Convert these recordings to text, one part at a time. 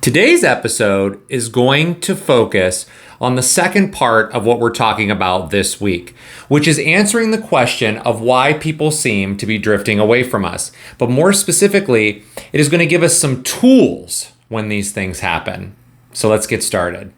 Today's episode is going to focus on the second part of what we're talking about this week, which is answering the question of why people seem to be drifting away from us. But more specifically, it is going to give us some tools when these things happen. So let's get started.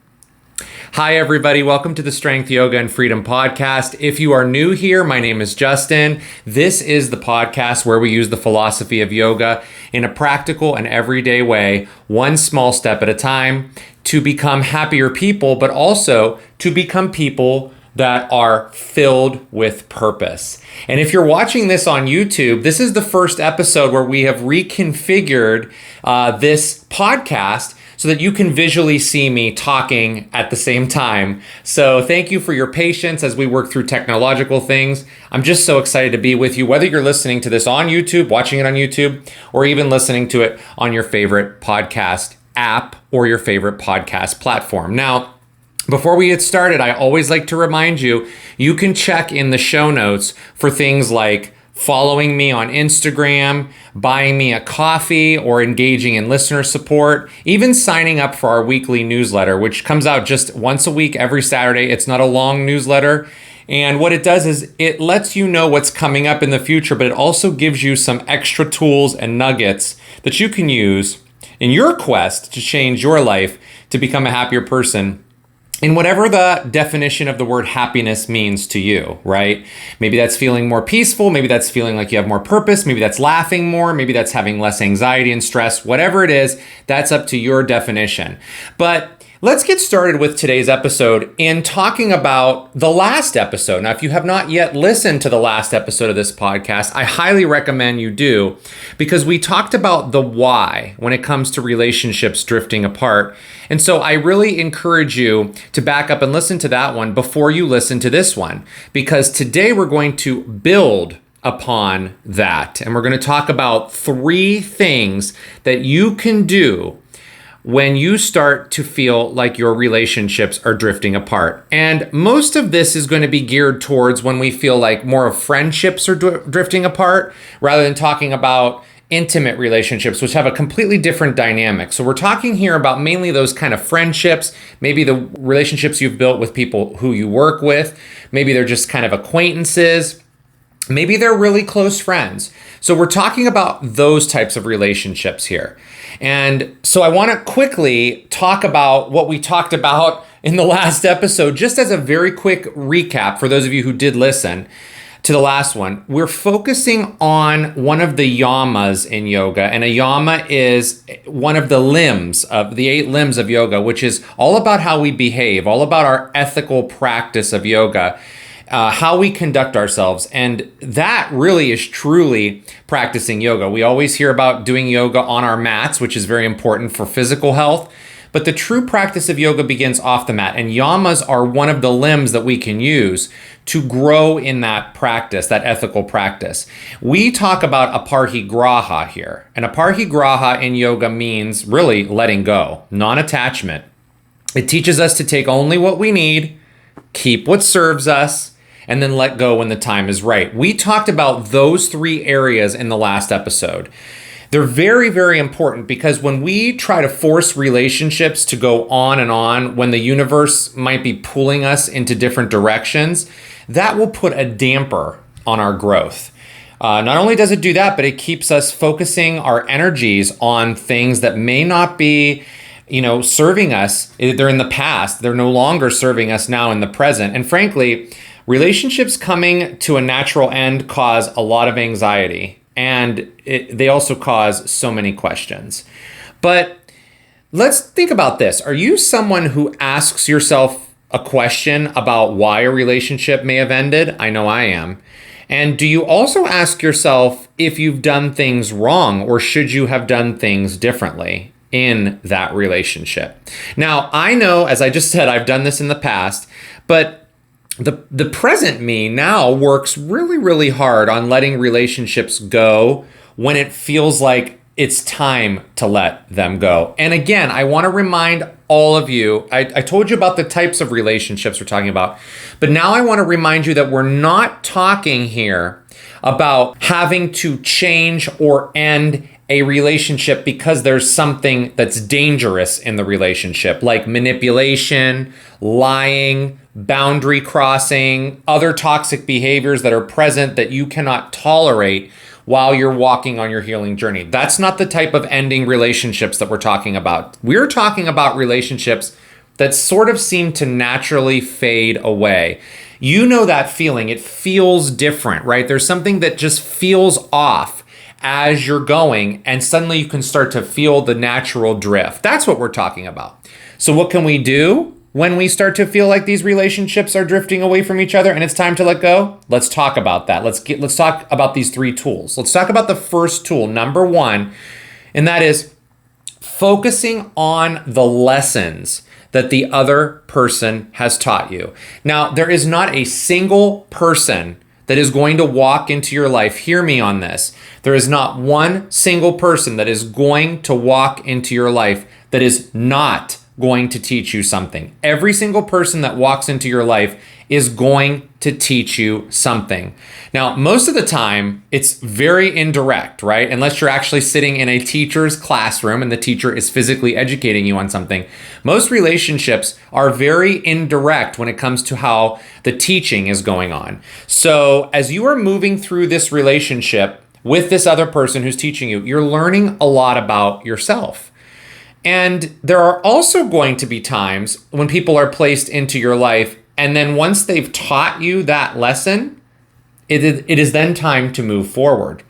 Hi, everybody. Welcome to the Strength, Yoga, and Freedom podcast. If you are new here, my name is Justin. This is the podcast where we use the philosophy of yoga in a practical and everyday way, one small step at a time, to become happier people, but also to become people that are filled with purpose. And if you're watching this on YouTube, this is the first episode where we have reconfigured this podcast so that you can visually see me talking at the same time. So thank you for your patience as we work through technological things. I'm just so excited to be with you, whether you're listening to this on YouTube, watching it on YouTube, or even listening to it on your favorite podcast app or your favorite podcast platform. Now, before we get started, I always like to remind you, you can check in the show notes for things like following me on Instagram, buying me a coffee, or engaging in listener support, even signing up for our weekly newsletter, which comes out just once a week every Saturday. It's not a long newsletter. And what it does is it lets you know what's coming up in the future, but it also gives you some extra tools and nuggets that you can use in your quest to change your life to become a happier person in whatever the definition of the word happiness means to you, right? Maybe that's feeling more peaceful. Maybe that's feeling like you have more purpose. Maybe that's laughing more. Maybe that's having less anxiety and stress. Whatever it is, that's up to your definition. But let's get started with today's episode in talking about the last episode. Now, if you have not yet listened to the last episode of this podcast, I highly recommend you do, because we talked about the why when it comes to relationships drifting apart. And so I really encourage you to back up and listen to that one before you listen to this one, because today we're going to build upon that. And we're going to talk about 3 things that you can do when you start to feel like your relationships are drifting apart. And most of this is going to be geared towards when we feel like more of friendships are drifting apart, rather than talking about intimate relationships, which have a completely different dynamic. So we're talking here about mainly those kind of friendships, maybe the relationships you've built with people who you work with, maybe they're just kind of acquaintances, maybe they're really close friends. So we're talking about those types of relationships here. And so I want to quickly talk about what we talked about in the last episode, just as a very quick recap for those of you who did listen to the last one. We're focusing on one of the yamas in yoga, and a yama is one of the limbs of the 8 limbs of yoga, which is all about how we behave, all about our ethical practice of yoga. How we conduct ourselves. And that really is truly practicing yoga. We always hear about doing yoga on our mats, which is very important for physical health. But the true practice of yoga begins off the mat. And yamas are one of the limbs that we can use to grow in that practice, that ethical practice. We talk about aparigraha here. And aparigraha in yoga means really letting go, non-attachment. It teaches us to take only what we need, keep what serves us, and then let go when the time is right. We talked about those 3 areas in the last episode. They're very, very important, because when we try to force relationships to go on and on, when the universe might be pulling us into different directions, that will put a damper on our growth. Not only does it do that, but it keeps us focusing our energies on things that may not be serving us. They're in the past. They're no longer serving us now in the present. And frankly, relationships coming to a natural end cause a lot of anxiety, and they also cause so many questions. But let's think about this. Are you someone who asks yourself a question about why a relationship may have ended? I know I am. And do you also ask yourself if you've done things wrong, or should you have done things differently in that relationship? Now, I know, as I just said, I've done this in the past, but the present me now works really, really hard on letting relationships go when it feels like it's time to let them go. And again, I want to remind all of you, I told you about the types of relationships we're talking about, but now I want to remind you that we're not talking here about having to change or end a relationship because there's something that's dangerous in the relationship, like manipulation, lying, boundary crossing, other toxic behaviors that are present that you cannot tolerate while you're walking on your healing journey. That's not the type of ending relationships that we're talking about. We're talking about relationships that sort of seem to naturally fade away. You know that feeling. It feels different, right? There's something that just feels off as you're going, and suddenly you can start to feel the natural drift. That's what we're talking about. So what can we do when we start to feel like these relationships are drifting away from each other and it's time to let go? Let's talk about that. Let's talk about these 3 tools. Let's talk about the first tool, number 1, and that is focusing on the lessons that the other person has taught you. Now, there is not a single person that is going to walk into your life. Hear me on this. There is not one single person that is going to walk into your life that is not going to teach you something. Every single person that walks into your life is going to teach you something. Now, most of the time, it's very indirect, right? Unless you're actually sitting in a teacher's classroom and the teacher is physically educating you on something. Most relationships are very indirect when it comes to how the teaching is going on. So as you are moving through this relationship with this other person who's teaching you, you're learning a lot about yourself. And there are also going to be times when people are placed into your life, and then once they've taught you that lesson, it is then time to move forward.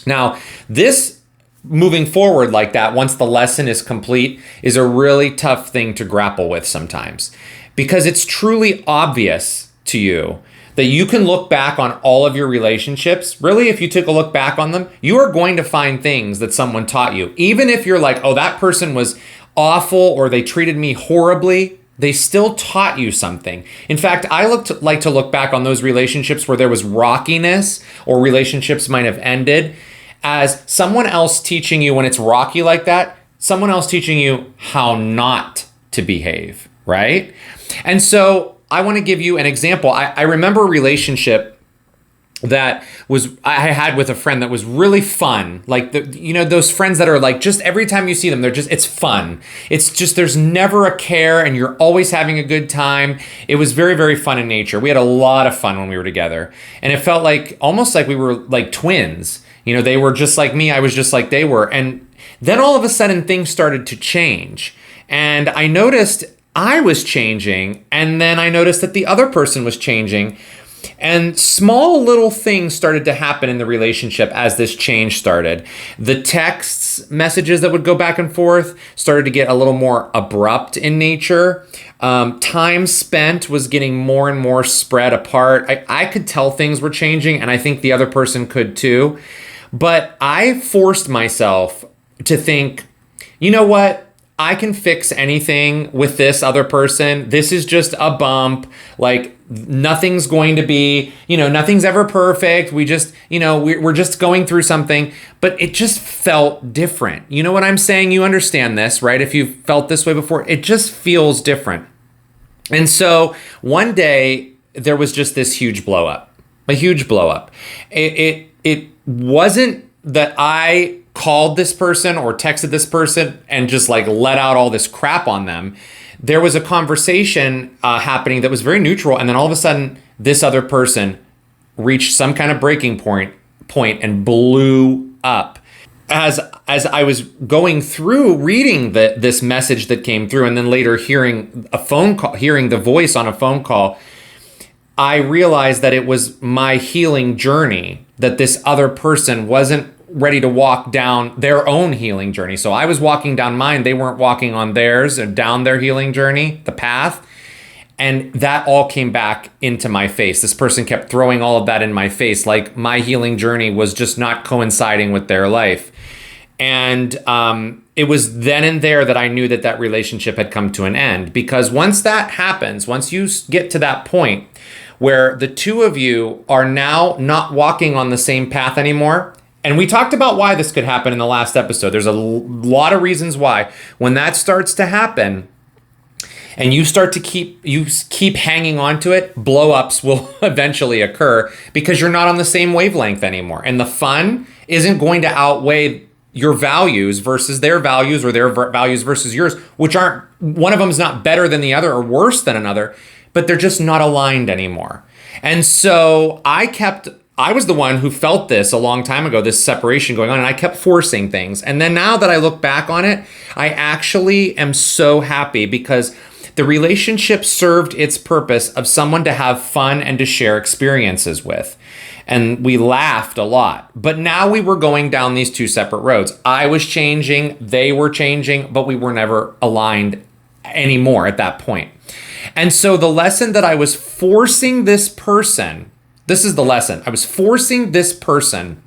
Now, this moving forward like that, once the lesson is complete, is a really tough thing to grapple with sometimes, because it's truly obvious to you that you can look back on all of your relationships. Really, if you took a look back on them, you are going to find things that someone taught you. Even if you're like, oh, that person was awful or they treated me horribly, they still taught you something. In fact, I like to look back on those relationships where there was rockiness or relationships might have ended as someone else teaching you when it's rocky like that, someone else teaching you how not to behave, right? And so I want to give you an example. I remember a relationship that I had with a friend that was really fun. Like those friends that are like, just every time you see them, it's fun. It's just, there's never a care and you're always having a good time. It was very, very fun in nature. We had a lot of fun when we were together. And it felt like, almost like we were like twins. They were just like me. I was just like they were. And then all of a sudden things started to change. And I noticed I was changing. And then I noticed that the other person was changing. And small little things started to happen in the relationship as this change started. The texts, messages that would go back and forth started to get a little more abrupt in nature. Time spent was getting more and more spread apart. I could tell things were changing, and I think the other person could too. But I forced myself to think, you know what? I can fix anything with this other person. This is just a bump. Like, nothing's going to be, nothing's ever perfect. We just, we're just going through something, but it just felt different. You know what I'm saying? You understand this, right? If you've felt this way before, it just feels different. And so one day there was just this huge blow up, a huge blow up. It wasn't that I called this person or texted this person and just like let out all this crap on them. There was a conversation happening that was very neutral, and then all of a sudden this other person reached some kind of breaking point and blew up. As I was going through reading this message that came through, and then later hearing the voice on a phone call, I realized that it was my healing journey, that this other person wasn't ready to walk down their own healing journey. So I was walking down mine. They weren't walking on theirs or down their healing journey, the path. And that all came back into my face. This person kept throwing all of that in my face, like my healing journey was just not coinciding with their life. And it was then and there that I knew that relationship had come to an end. Because once that happens, once you get to that point where the two of you are now not walking on the same path anymore, and we talked about why this could happen in the last episode. There's a lot of reasons why. When that starts to happen and you keep hanging on to it, blow-ups will eventually occur because you're not on the same wavelength anymore. And the fun isn't going to outweigh, your values versus their values, or their values versus yours, which aren't, one of them is not better than the other or worse than another, but they're just not aligned anymore. And so I was the one who felt this a long time ago, this separation going on, and I kept forcing things. And then now that I look back on it, I actually am so happy, because the relationship served its purpose of someone to have fun and to share experiences with. And we laughed a lot. But now we were going down these two separate roads. I was changing, they were changing, but we were never aligned anymore at that point. And so the lesson that I was forcing this person, this is the lesson. I was forcing this person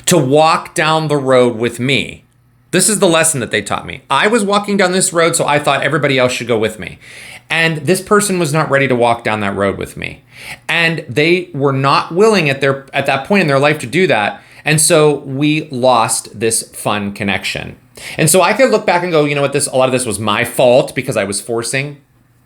to walk down the road with me. This is the lesson that they taught me. I was walking down this road, so I thought everybody else should go with me. And this person was not ready to walk down that road with me. And they were not willing at that point in their life to do that. And so we lost this fun connection. And so I could look back and go, you know what, a lot of this was my fault because I was forcing.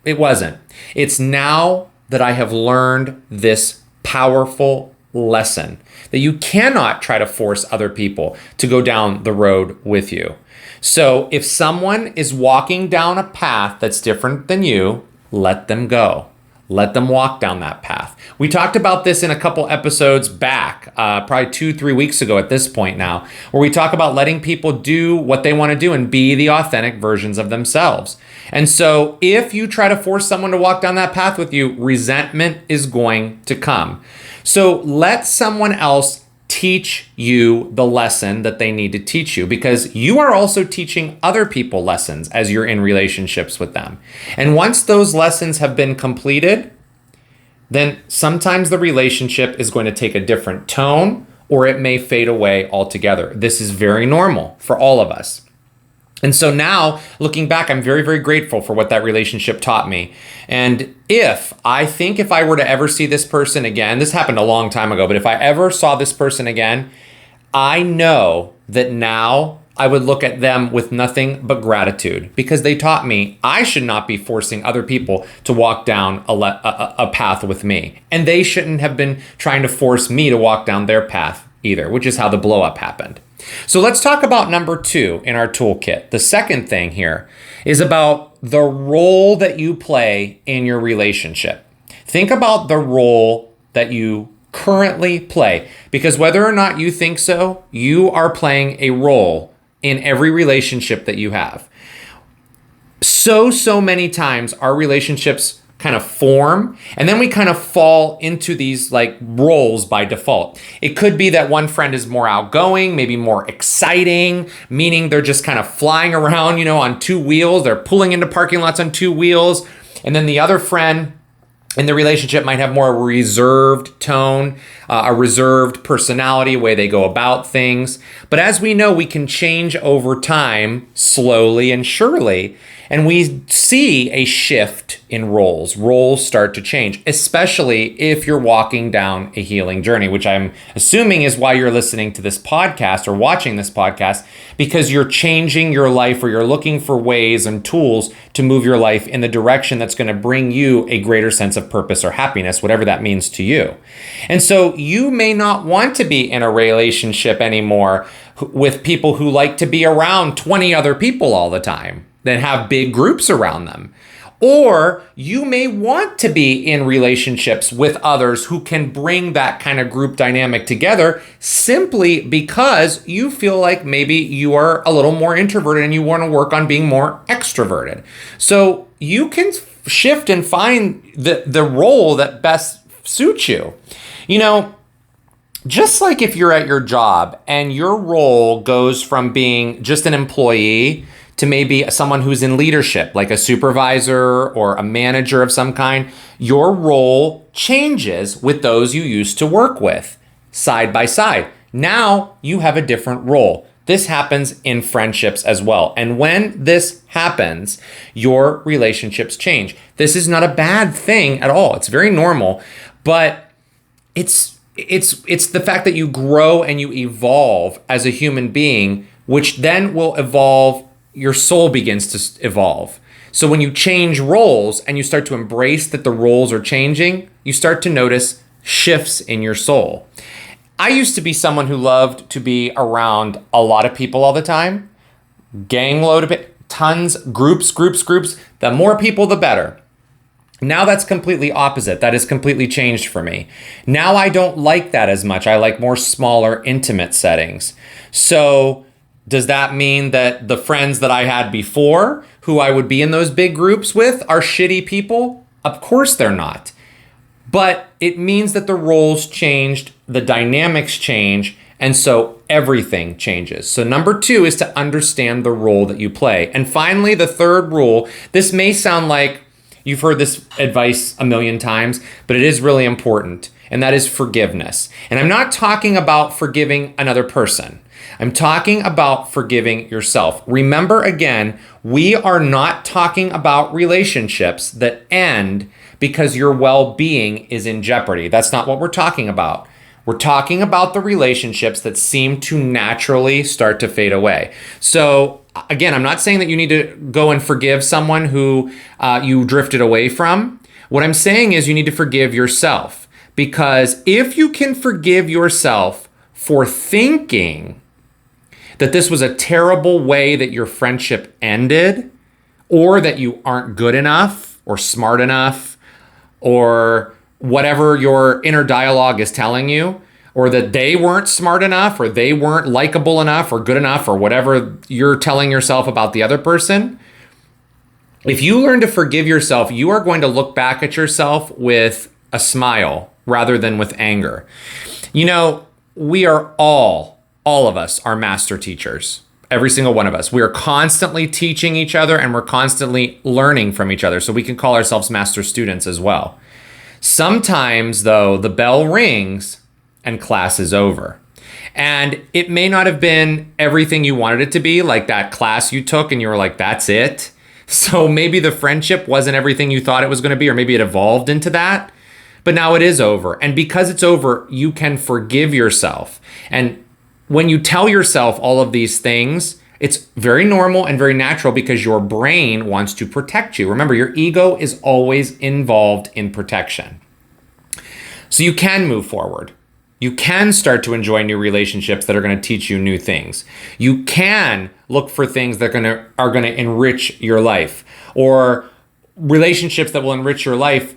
It wasn't. It's now that I have learned this powerful lesson that you cannot try to force other people to go down the road with you. So if someone is walking down a path that's different than you, let them go. Let them walk down that path. We talked about this in a couple episodes back, probably 2-3 weeks ago at this point now, where we talk about letting people do what they want to do and be the authentic versions of themselves. And so if you try to force someone to walk down that path with you, resentment is going to come. So let someone else teach you the lesson that they need to teach you, because you are also teaching other people lessons as you're in relationships with them. And once those lessons have been completed, then sometimes the relationship is going to take a different tone, or it may fade away altogether. This is very normal for all of us. And so now, looking back, I'm very, very grateful for what that relationship taught me. And if I were to ever see this person again, this happened a long time ago, but if I ever saw this person again, I know that now I would look at them with nothing but gratitude, because they taught me I should not be forcing other people to walk down a path with me. And they shouldn't have been trying to force me to walk down their path either, which is how the blow up happened. So let's talk about number 2 in our toolkit. The second thing here is about the role that you play in your relationship. Think about the role that you currently play, because whether or not you think so, you are playing a role in every relationship that you have. So many times our relationships kind of form, and then we kind of fall into these like roles by default. It could be that one friend is more outgoing, maybe more exciting, meaning they're just kind of flying around, on 2 wheels. They're pulling into parking lots on 2 wheels. And then the other friend in the relationship might have more of a reserved tone, a reserved personality, way they go about things. But as we know, we can change over time, slowly and surely. And we see a shift in roles. Roles start to change, especially if you're walking down a healing journey, which I'm assuming is why you're listening to this podcast or watching this podcast, because you're changing your life, or you're looking for ways and tools to move your life in the direction that's going to bring you a greater sense of purpose or happiness, whatever that means to you. And so you may not want to be in a relationship anymore with people who like to be around 20 other people all the time, that have big groups around them. Or you may want to be in relationships with others who can bring that kind of group dynamic together, simply because you feel like maybe you are a little more introverted and you want to work on being more extroverted. So you can shift and find the role that best suits you. Just like if you're at your job and your role goes from being just an employee to maybe someone who's in leadership, like a supervisor or a manager of some kind, your role changes with those you used to work with side by side. Now you have a different role. This happens in friendships as well. And when this happens, your relationships change. This is not a bad thing at all. It's very normal, but it's the fact that you grow and you evolve as a human being, which then will evolve. Your soul begins to evolve. So when you change roles and you start to embrace that the roles are changing, you start to notice shifts in your soul. I used to be someone who loved to be around a lot of people all the time. Gang load of it, tons, groups. The more people, the better. Now that's completely opposite. That has completely changed for me. Now I don't like that as much. I like more smaller, intimate settings. So does that mean that the friends that I had before, who I would be in those big groups with, are shitty people? Of course they're not. But it means that the roles changed, the dynamics change, and so everything changes. So number 2 is to understand the role that you play. And finally, the third rule, this may sound like you've heard this advice a million times, but it is really important, and that is forgiveness. And I'm not talking about forgiving another person. I'm talking about forgiving yourself. Remember again, we are not talking about relationships that end because your well-being is in jeopardy. That's not what we're talking about. We're talking about the relationships that seem to naturally start to fade away. So again, I'm not saying that you need to go and forgive someone who you drifted away from. What I'm saying is you need to forgive yourself, because if you can forgive yourself for thinking that this was a terrible way that your friendship ended, or that you aren't good enough or smart enough, or whatever your inner dialogue is telling you, or that they weren't smart enough, or they weren't likable enough or good enough, or whatever you're telling yourself about the other person. If you learn to forgive yourself, you are going to look back at yourself with a smile rather than with anger. You know, we are all of us are master teachers. Every single one of us. We are constantly teaching each other, and we're constantly learning from each other. So we can call ourselves master students as well. Sometimes, though, the bell rings and class is over. And it may not have been everything you wanted it to be, like that class you took and you were like, that's it. So maybe the friendship wasn't everything you thought it was going to be, or maybe it evolved into that. But now it is over. And because it's over, you can forgive yourself. And when you tell yourself all of these things, it's very normal and very natural, because your brain wants to protect you. Remember, your ego is always involved in protection. So you can move forward. You can start to enjoy new relationships that are going to teach you new things. You can look for things that are going to enrich your life, or relationships that will enrich your life.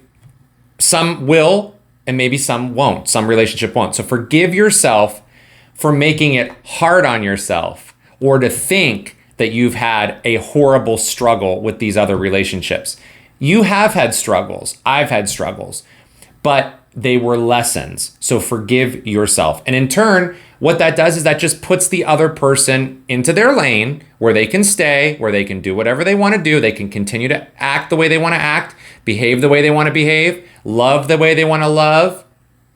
Some will, and maybe some won't. Some relationship won't. So forgive yourself for making it hard on yourself, or to think that you've had a horrible struggle with these other relationships. You have had struggles. I've had struggles, but they were lessons. So forgive yourself. And in turn, what that does is that just puts the other person into their lane, where they can stay, where they can do whatever they want to do. They can continue to act the way they want to act, behave the way they want to behave, love the way they want to love,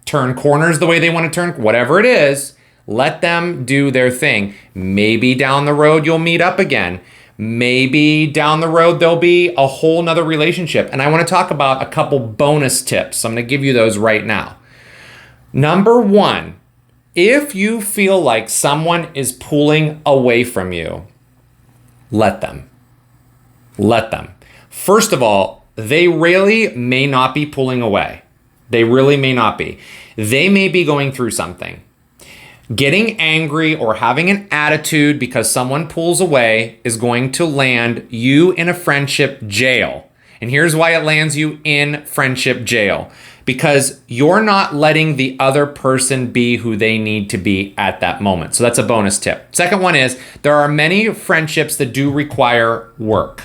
turn corners the way they want to turn, whatever it is. Let them do their thing. Maybe down the road you'll meet up again. Maybe down the road there'll be a whole nother relationship. And I want to talk about a couple bonus tips. I'm going to give you those right now. Number 1, if you feel like someone is pulling away from you, let them. Let them. First of all, they really may not be pulling away. They really may not be. They may be going through something. Getting angry or having an attitude because someone pulls away is going to land you in a friendship jail. And here's why it lands you in friendship jail. Because you're not letting the other person be who they need to be at that moment. So that's a bonus tip. Second one is, there are many friendships that do require work,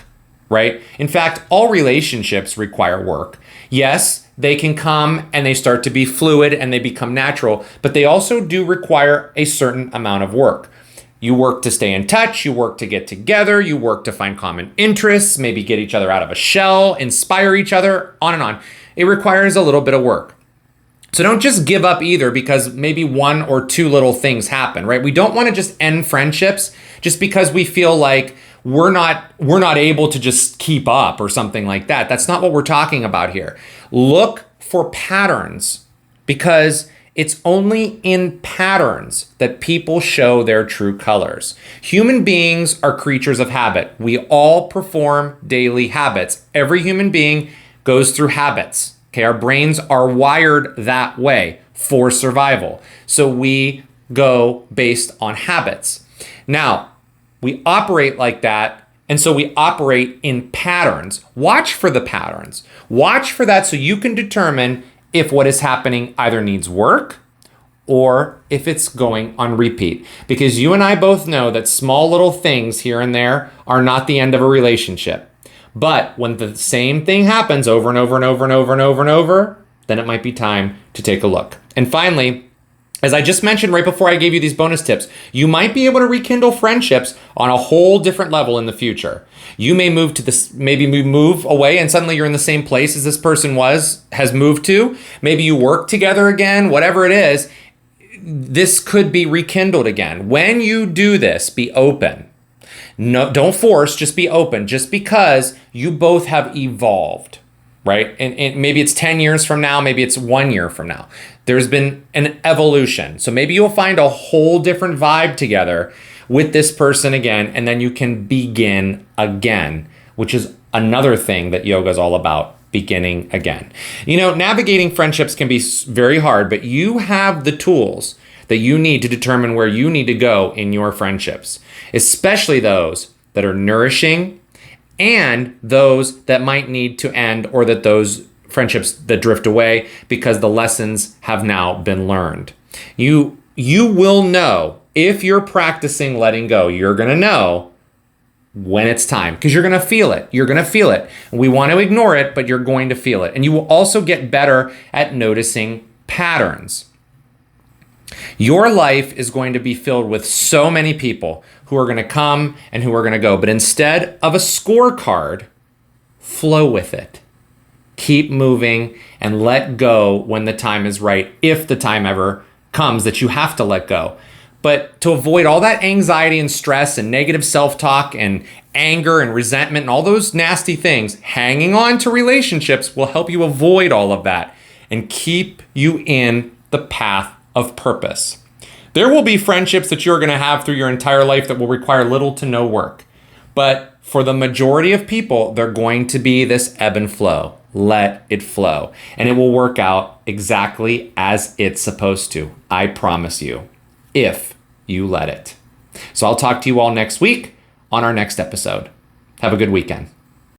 right? In fact, all relationships require work. Yes, they can come and they start to be fluid and they become natural, but they also do require a certain amount of work. You work to stay in touch, you work to get together, you work to find common interests, maybe get each other out of a shell, inspire each other, on and on. It requires a little bit of work. So don't just give up either because maybe one or two little things happen, right? We don't want to just end friendships just because we feel like we're not able to just keep up or something like that. That's not what we're talking about here. Look for patterns, because it's only in patterns that people show their true colors. Human beings are creatures of habit. We all perform daily habits. Every human being goes through habits. Okay, our brains are wired that way for survival. So we go based on habits. Now, we operate like that, and so we operate in patterns. Watch for the patterns. Watch for that so you can determine if what is happening either needs work or if it's going on repeat. Because you and I both know that small little things here and there are not the end of a relationship. But when the same thing happens over and over and over and over and over and over, then it might be time to take a look. And finally, as I just mentioned right before I gave you these bonus tips, you might be able to rekindle friendships on a whole different level in the future. You may move to this, maybe move away and suddenly you're in the same place as this person has moved to. Maybe you work together again, whatever it is. This could be rekindled again. When you do this, be open. No, don't force, just be open. Just because you both have evolved, right? And maybe it's 10 years from now, maybe it's 1 year from now. There's been an evolution. So maybe you'll find a whole different vibe together with this person again, and then you can begin again, which is another thing that yoga is all about. Beginning again. Navigating friendships can be very hard, but you have the tools that you need to determine where you need to go in your friendships, especially those that are nourishing and those that might need to end, or that those friendships that drift away because the lessons have now been learned. You will know if you're practicing letting go. You're going to know when it's time, because you're going to feel it. You're going to feel it. We want to ignore it, but you're going to feel it. And you will also get better at noticing patterns. Your life is going to be filled with so many people who are going to come and who are going to go. But instead of a scorecard, flow with it. Keep moving and let go when the time is right, if the time ever comes that you have to let go. But to avoid all that anxiety and stress and negative self-talk and anger and resentment and all those nasty things, hanging on to relationships will help you avoid all of that and keep you in the path of purpose. There will be friendships that you're going to have through your entire life that will require little to no work. But for the majority of people, they're going to be this ebb and flow. Let it flow. And it will work out exactly as it's supposed to. I promise you. If you let it. So I'll talk to you all next week on our next episode. Have a good weekend.